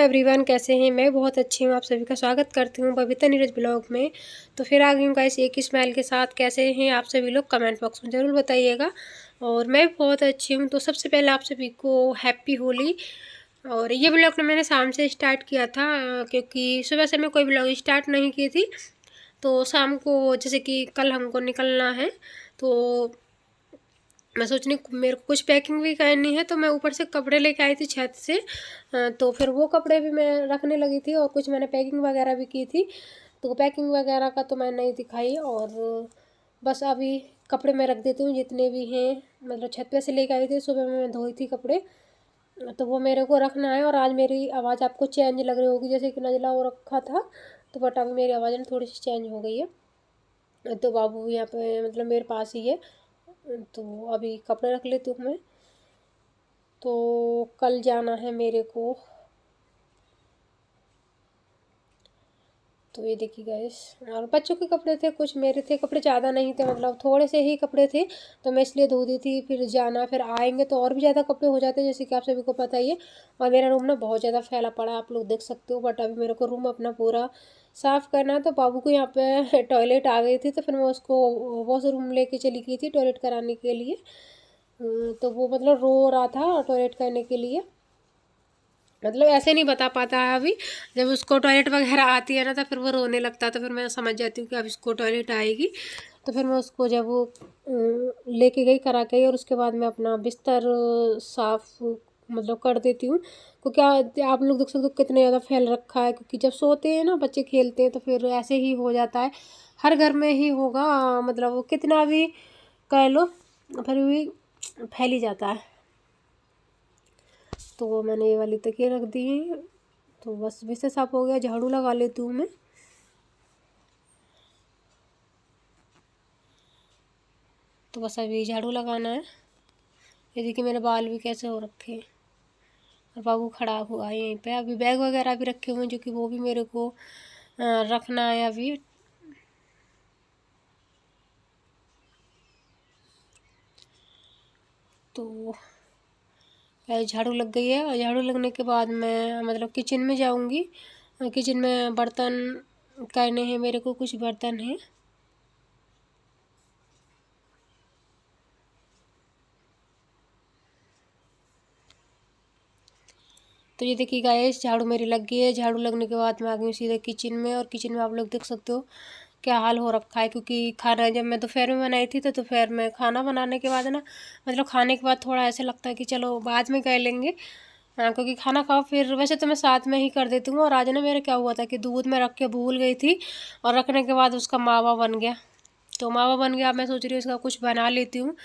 Everyone, कैसे हैं। मैं बहुत अच्छी हूँ। आप सभी का स्वागत करती हूँ बबीता नीरज ब्लॉग में। तो फिर आ गई हूँ गाइस एक ही स्माइल के साथ। कैसे हैं आप सभी लोग, कमेंट बॉक्स में ज़रूर बताइएगा। और मैं बहुत अच्छी हूँ। तो सबसे पहले आप सभी को हैप्पी होली। और ये ब्लॉग ना मैंने शाम से स्टार्ट किया था, क्योंकि सुबह से मैं कोई ब्लॉग स्टार्ट नहीं की थी। तो शाम को जैसे कि कल हमको निकलना है, तो मैं सोच रही मेरे को कुछ पैकिंग भी करनी है। तो मैं ऊपर से कपड़े लेके आई थी छत से, तो फिर वो कपड़े भी मैं रखने लगी थी और कुछ मैंने पैकिंग वगैरह भी की थी। तो पैकिंग वगैरह का तो मैं नहीं दिखाई। और बस अभी कपड़े मैं रख देती हूँ जितने भी हैं। मतलब छत पे से लेके आई थी, सुबह में मैं धोई थी कपड़े, तो वो मेरे को रखना है। और आज मेरी आवाज़ आपको चेंज लग रही होगी, जैसे कि नज़ला हो रखा था, तो बट अभी मेरी आवाज़ थोड़ी सी चेंज हो गई है। तो बाबू यहाँ पे मतलब मेरे पास ही है। तो अभी कपड़े रख लेती हूँ मैं। तो कल जाना है मेरे को। तो ये देखिए गाइस, और बच्चों के कपड़े थे, कुछ मेरे थे। कपड़े ज़्यादा नहीं थे, मतलब थोड़े से ही कपड़े थे, तो मैं इसलिए धो दी थी। फिर जाना, फिर आएंगे तो और भी ज़्यादा कपड़े हो जाते हैं, जैसे कि आप सभी को पता ही है। और मेरा रूम ना बहुत ज़्यादा फैला पड़ा है, आप लोग देख सकते हो। बट अभी मेरे को रूम अपना पूरा साफ़ करना है। तो बाबू को यहाँ पे टॉयलेट आ गई थी, तो फिर मैं उसको वॉशरूम लेके चली गई थी टॉयलेट कराने के लिए। तो वो मतलब रो रहा था टॉयलेट करने के लिए। मतलब ऐसे नहीं बता पाता है अभी। जब उसको टॉयलेट वगैरह आती है ना, तो फिर वो रोने लगता है। तो फिर मैं समझ जाती हूँ कि अब इसको टॉयलेट आएगी। तो फिर मैं उसको जब वो लेके गई, करा के, और उसके बाद मैं अपना बिस्तर साफ मतलब कर देती हूँ। क्योंकि आप लोग देख सकते हो कितने ज़्यादा फैल रखा है। क्योंकि जब सोते हैं ना बच्चे, खेलते हैं, तो फिर ऐसे ही हो जाता है। हर घर में ही होगा, मतलब वो कितना भी कह लो फिर भी फैल ही जाता है। तो मैंने ये वाली तकिया रख दी है। तो बस बिस्तर साफ हो गया। झाड़ू लगा लेती हूँ मैं। तो बस अभी झाड़ू लगाना है। ये देखिए मेरे बाल भी कैसे हो रखे हैं। और बाबू खड़ा हुआ है यहीं पे। अभी बैग वगैरह भी रखे हुए हैं, जो कि वो भी मेरे को रखना है अभी। तो झाड़ू लग गई है, और झाड़ू लगने के बाद मैं मतलब किचन में जाऊंगी। किचन में बर्तन करने हैं मेरे को, कुछ बर्तन हैं। तो ये देखिए गाइस, झाड़ू मेरी लग गई है। झाड़ू लगने के बाद मैं आ गई हूँ सीधे किचन में। और किचन में आप लोग देख सकते हो क्या हाल हो रखा है। क्योंकि खाना जब मैं दोपहर में बनाई थी, तो दोपहर में खाना बनाने के बाद ना, मतलब खाने के बाद थोड़ा ऐसे लगता है कि चलो बाद में कर लेंगे। हाँ, क्योंकि खाना खाओ फिर। वैसे तो मैं साथ में ही कर देती हूँ। और आज ना मेरा क्या हुआ था कि दूध में रख के भूल गई थी, और रखने के बाद उसका मावा बन गया। तो मावा बन गया, मैं सोच रही हूँ इसका कुछ बना लेती हूँ।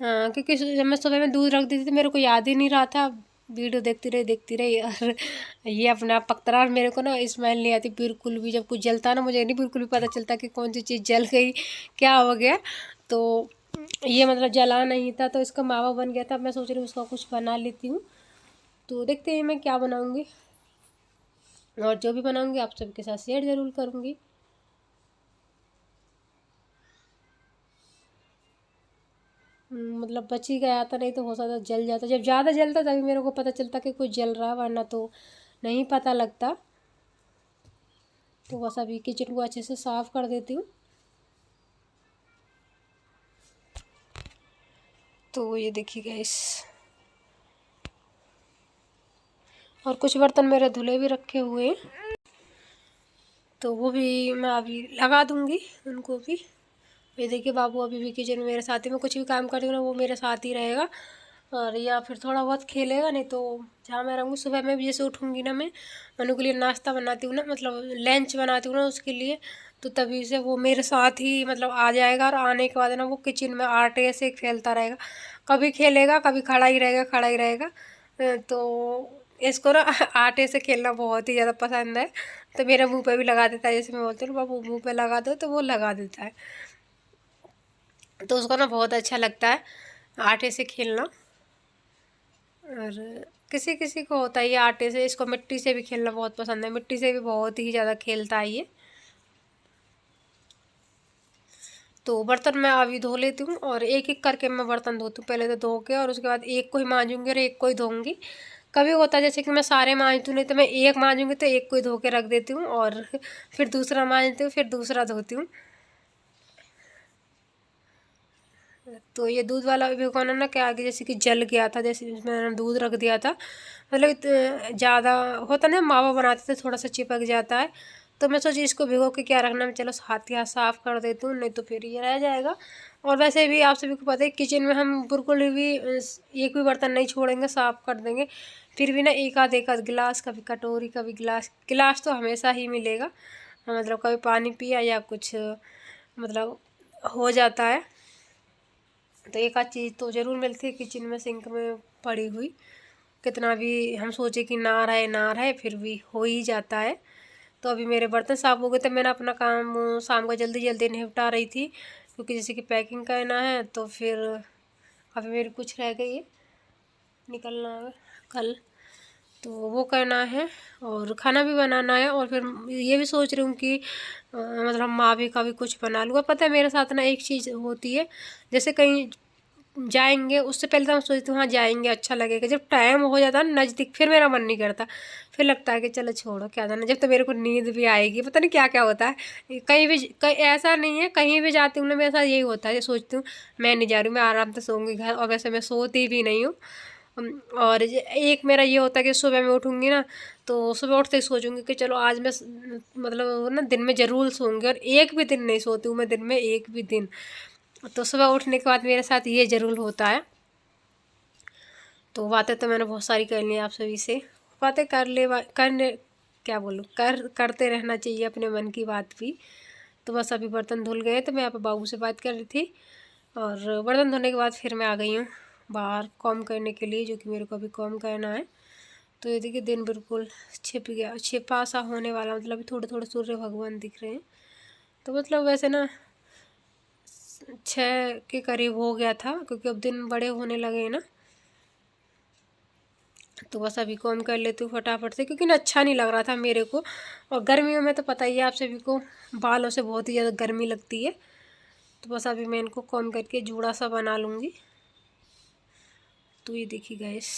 क्योंकि जब मैं सुबह में दूध रख दी थी, तो मेरे को याद ही नहीं रहा था। वीडियो देखती रही और ये अपना पकता रहा। और मेरे को ना स्मेल नहीं आती बिल्कुल भी। जब कुछ जलता ना, मुझे नहीं बिल्कुल भी पता चलता कि कौन सी चीज़ जल गई, क्या हो गया। तो ये मतलब जला नहीं था, तो इसका मावा बन गया था। मैं सोच रही हूँ उसका कुछ बना लेती हूँ। तो देखते हैं मैं क्या बनाऊँगी। और जो भी बनाऊँगी आप सबके साथ शेयर ज़रूर करूँगी। मतलब बच ही गया था, नहीं तो हो सकता जल जाता। जब ज़्यादा जलता तभी मेरे को पता चलता कि कुछ जल रहा, वरना तो नहीं पता लगता। तो बस अभी किचन को अच्छे से साफ़ कर देती हूँ। तो ये देखिए गाइस, और कुछ बर्तन मेरे धुले भी रखे हुए हैं, तो वो भी मैं अभी लगा दूँगी उनको भी। ये देखिए बाबू अभी भी किचन में मेरे साथ ही, मैं कुछ भी काम करती हूँ ना, वो मेरे साथ ही रहेगा। और या फिर थोड़ा बहुत खेलेगा, नहीं तो जहाँ मैं रहूँगी। सुबह में भी जैसे उठूँगी ना, मैं मनु के लिए नाश्ता बनाती हूँ ना, मतलब लंच बनाती हूँ ना उसके लिए, तो तभी से वो मेरे साथ ही मतलब आ जाएगा। और आने के बाद ना वो किचन में आटे से खेलता रहेगा। कभी खेलेगा, कभी खड़ा ही रहेगा, खड़ा ही रहेगा। तो इसको ना आटे से खेलना बहुत ही ज़्यादा पसंद है। तो मेरे मुँह पे भी लगा देता है। जैसे मैं बोलती हूँ बाबू मुँह पे लगा दो, तो वो लगा देता है। तो उसको ना बहुत अच्छा लगता है आटे से खेलना। और किसी किसी को होता है ये आटे से। इसको मिट्टी से भी खेलना बहुत पसंद है, मिट्टी से भी बहुत ही ज़्यादा खेलता है ये। तो बर्तन मैं अभी धो लेती हूँ, और एक एक करके मैं बर्तन धोती हूँ। पहले तो धो के, और उसके बाद एक को ही मांजूंगी और एक को ही धोऊंगी। कभी होता है जैसे कि मैं सारे मांजती हूँ, नहीं तो मैं एक मांजूंगी तो एक को ही धो के रख देती हूँ और फिर दूसरा मांजती हूँ, फिर दूसरा धोती हूँ। तो ये दूध वाला भिगोना ना क्या आगे जैसे कि जल गया था, जैसे मैंने दूध रख दिया था, मतलब ज़्यादा होता ना, मावा बनाते थे थोड़ा सा चिपक जाता है, तो मैं सोची इसको भिगो के क्या रखना, मैं चलो हाथ ही हाथ साफ़ कर देती हूँ, नहीं तो फिर ये रह जाएगा। और वैसे भी आप सभी को पता है किचन में हम बिल्कुल भी एक भी बर्तन नहीं छोड़ेंगे, साफ़ कर देंगे। फिर भी ना एक आध गिलास, कभी कटोरी, कभी गिलास, गिलास तो हमेशा ही मिलेगा, मतलब कभी पानी पिया या कुछ मतलब हो जाता है, तो एक आध चीज़ तो ज़रूर मिलती है किचन में सिंक में पड़ी हुई। कितना भी हम सोचे कि ना रहे फिर भी हो ही जाता है। तो अभी मेरे बर्तन साफ़ हो गए थे, मैंने अपना काम शाम को जल्दी जल्दी निपटा रही थी, क्योंकि जैसे कि पैकिंग करना है, तो फिर अभी मेरी कुछ रह गई है, निकलना है कल, तो वो करना है और खाना भी बनाना है। और फिर ये भी सोच रही हूँ कि मतलब मावे का भी कुछ बना लूँगा। पता है मेरे साथ ना एक चीज़ होती है, जैसे कहीं जाएंगे उससे पहले तो हम सोचते हैं हाँ जाएंगे अच्छा लगेगा, जब टाइम हो जाता है नज़दीक फिर मेरा मन नहीं करता, फिर लगता है कि चलो छोड़ो क्या जाना। जब तो मेरे को नींद भी आएगी, पता नहीं क्या क्या होता है, कहीं भी ऐसा नहीं है, कहीं भी जाती हूँ ना मेरे साथ यही होता है, सोचती हूँ मैं नहीं जा रही हूँ, मैं आराम से सोऊंगी घर, और वैसे मैं सोती भी नहीं हूँ। और एक मेरा ये होता है कि सुबह मैं उठूँगी ना, तो सुबह उठते ही सोचूंगी कि चलो आज मैं मतलब ना दिन में ज़रूर सोऊंगी, और एक भी दिन नहीं सोती हूँ मैं दिन में एक भी दिन। तो सुबह उठने के बाद मेरे साथ ये ज़रूर होता है। तो बातें तो मैंने बहुत सारी कर ली आप सभी से, बातें करने क्या बोलूँ, करते रहना चाहिए अपने मन की बात भी। तो बस अभी बर्तन धुल गए, तो मैं यहाँ पे बाबू से बात कर रही थी, और बर्तन धोने के बाद फिर मैं आ गई हूँ बाहर कॉम करने के लिए, जो कि मेरे को अभी कॉम करना है। तो ये देखिए दिन बिल्कुल छिप गया, छिपा सा होने वाला, मतलब थोड़े थोड़े सूर्य भगवान दिख रहे हैं। तो मतलब वैसे ना 6 के करीब हो गया था, क्योंकि अब दिन बड़े होने लगे हैं ना, तो बस अभी कॉम कर लेती हूँ फटाफट से, क्योंकि ना अच्छा नहीं लग रहा था मेरे को। और गर्मियों में तो पता ही है आप सभी को, बालों से बहुत ही ज़्यादा गर्मी लगती है। तो बस अभी मैं इनको कॉम करके जूड़ा सा बना लूँगी। तो ये देखिए गाइस,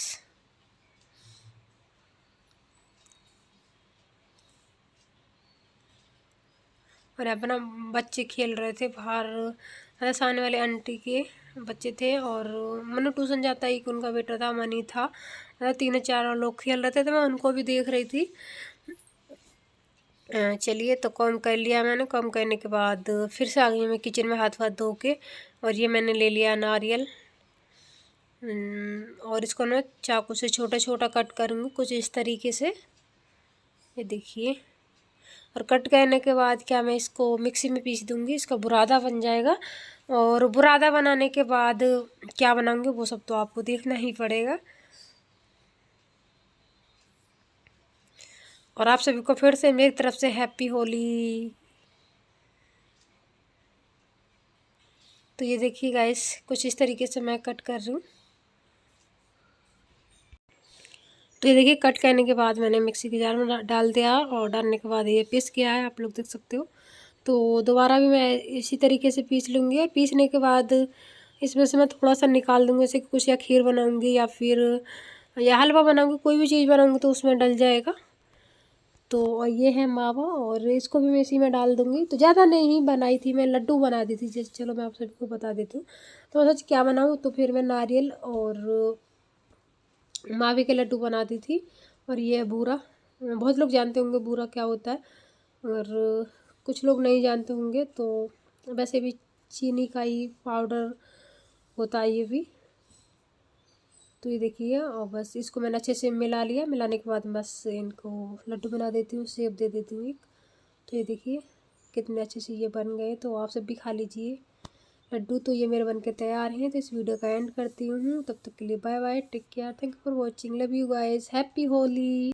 और यहाँ पे ना बच्चे खेल रहे थे बाहर, सामने वाले आंटी के बच्चे थे, और मनु ट्यूशन जाता है कि उनका बेटा था, मनी था, 3 4 लोग खेल रहे थे, तो मैं उनको भी देख रही थी। चलिए, तो कॉम कर लिया मैंने, कॉम करने के बाद फिर से आ गई मैं किचन में हाथ धो के, और ये मैंने ले लिया नारियल, और इसको ना चाकू से छोटा छोटा कट करूँगी कुछ इस तरीके से, ये देखिए। और कट करने के बाद क्या मैं इसको मिक्सी में पीस दूँगी, इसका बुरादा बन जाएगा। और बुरादा बनाने के बाद क्या बनाऊँगी वो सब तो आपको देखना ही पड़ेगा। और आप सभी को फिर से मेरी तरफ से हैप्पी होली। तो ये देखिए गाइस, कुछ इस तरीके से मैं कट कर रही हूँ। तो ये देखिए कट करने के बाद मैंने मिक्सी के जार में डाल दिया, और डालने के बाद ये पीस गया है, आप लोग देख सकते हो। तो दोबारा भी मैं इसी तरीके से पीस लूँगी, और पीसने के बाद इसमें से मैं थोड़ा सा निकाल दूँगी, जैसे कि कुछ या खीर बनाऊँगी या हलवा बनाऊँगी, कोई भी चीज़ बनाऊँगी तो उसमें डल जाएगा। तो ये है मावा, और इसको भी मैं इसी में डाल दूँगी। तो ज़्यादा नहीं बनाई थी मैं, लड्डू बना दी थी, जैसे चलो मैं आप सबको बता देती हूँ। तो मैं सोच क्या बनाऊँ, तो फिर मैं नारियल और मावे के लड्डू बनाती थी। और ये है बूरा, बहुत लोग जानते होंगे बूरा क्या होता है, और कुछ लोग नहीं जानते होंगे। तो वैसे भी चीनी का ही पाउडर होता है ये भी। तो ये देखिए, और बस इसको मैंने अच्छे से मिला लिया, मिलाने के बाद बस इनको लड्डू बना देती हूँ, शेप दे देती हूँ एक। तो ये देखिए कितने अच्छे से ये बन गए, तो आप सब भी खा लीजिए लड्डू। तो ये मेरे बन के तैयार हैं। तो इस वीडियो का एंड करती हूँ, तब तक के लिए bye bye, take care, thank you for watching, love you guys, happy Holi.